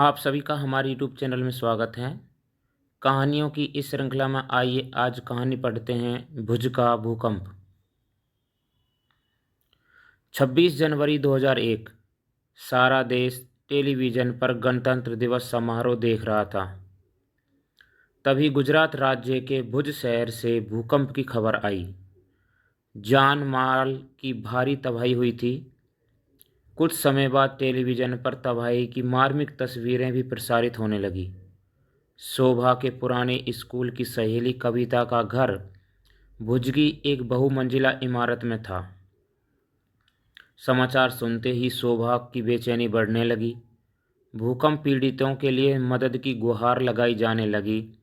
आप सभी का हमारे यूट्यूब चैनल में स्वागत है। कहानियों की इस श्रृंखला में आइए आज कहानी पढ़ते हैं भुज का भूकंप। 26 जनवरी 2001 सारा देश टेलीविज़न पर गणतंत्र दिवस समारोह देख रहा था। तभी गुजरात राज्य के भुज शहर से भूकंप की खबर आई। जान माल की भारी तबाही हुई थी। कुछ समय बाद टेलीविज़न पर तबाही की मार्मिक तस्वीरें भी प्रसारित होने लगी। शोभा के पुराने स्कूल की सहेली कविता का घर भुज की एक बहुमंजिला इमारत में था। समाचार सुनते ही शोभा की बेचैनी बढ़ने लगी। भूकंप पीड़ितों के लिए मदद की गुहार लगाई जाने लगी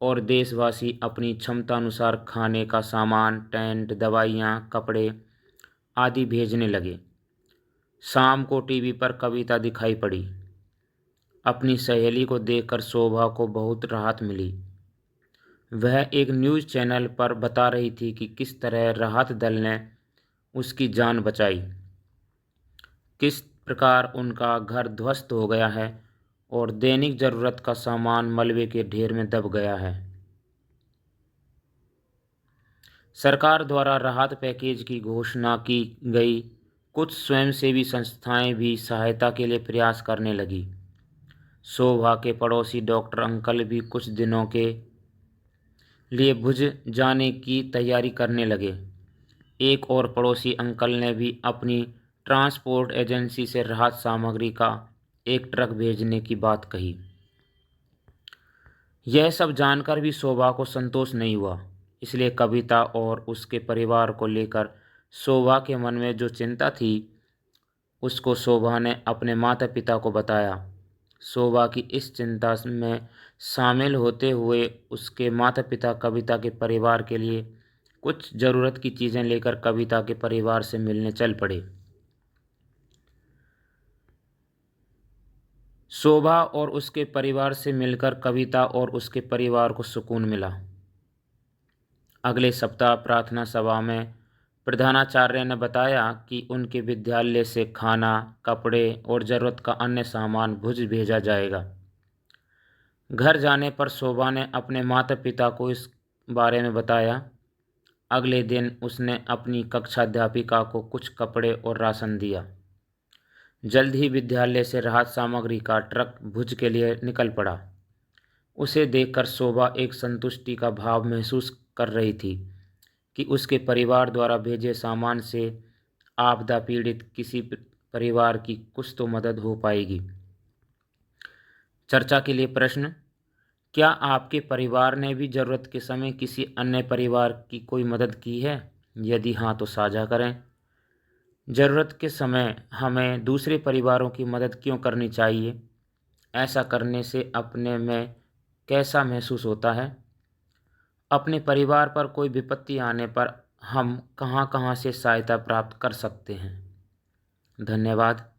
और देशवासी अपनी क्षमता अनुसार खाने का सामान, टेंट, दवाइयाँ, कपड़े आदि भेजने लगे। शाम को टीवी पर कविता दिखाई पड़ी। अपनी सहेली को देखकर शोभा को बहुत राहत मिली। वह एक न्यूज़ चैनल पर बता रही थी कि किस तरह राहत दल ने उसकी जान बचाई, किस प्रकार उनका घर ध्वस्त हो गया है और दैनिक ज़रूरत का सामान मलबे के ढेर में दब गया है। सरकार द्वारा राहत पैकेज की घोषणा की गई। कुछ स्वयंसेवी संस्थाएं भी सहायता के लिए प्रयास करने लगी। शोभा के पड़ोसी डॉक्टर अंकल भी कुछ दिनों के लिए भुज जाने की तैयारी करने लगे। एक और पड़ोसी अंकल ने भी अपनी ट्रांसपोर्ट एजेंसी से राहत सामग्री का एक ट्रक भेजने की बात कही। यह सब जानकर भी शोभा को संतोष नहीं हुआ, इसलिए कविता और उसके परिवार को लेकर शोभा के मन में जो चिंता थी उसको शोभा ने अपने माता पिता को बताया। शोभा की इस चिंता में शामिल होते हुए उसके माता पिता कविता के परिवार के लिए कुछ ज़रूरत की चीज़ें लेकर कविता के परिवार से मिलने चल पड़े। शोभा और उसके परिवार से मिलकर कविता और उसके परिवार को सुकून मिला। अगले सप्ताह प्रार्थना सभा में प्रधानाचार्य ने बताया कि उनके विद्यालय से खाना, कपड़े और ज़रूरत का अन्य सामान भुज भेजा जाएगा। घर जाने पर शोभा ने अपने माता पिता को इस बारे में बताया। अगले दिन उसने अपनी कक्षाध्यापिका को कुछ कपड़े और राशन दिया। जल्द ही विद्यालय से राहत सामग्री का ट्रक भुज के लिए निकल पड़ा। उसे देखकर शोभा एक संतुष्टि का भाव महसूस कर रही थी कि उसके परिवार द्वारा भेजे सामान से आपदा पीड़ित किसी परिवार की कुछ तो मदद हो पाएगी। चर्चा के लिए प्रश्न: क्या आपके परिवार ने भी ज़रूरत के समय किसी अन्य परिवार की कोई मदद की है? यदि हाँ तो साझा करें। ज़रूरत के समय हमें दूसरे परिवारों की मदद क्यों करनी चाहिए? ऐसा करने से अपने में कैसा महसूस होता है? अपने परिवार पर कोई विपत्ति आने पर हम कहां-कहां से सहायता प्राप्त कर सकते हैं? धन्यवाद।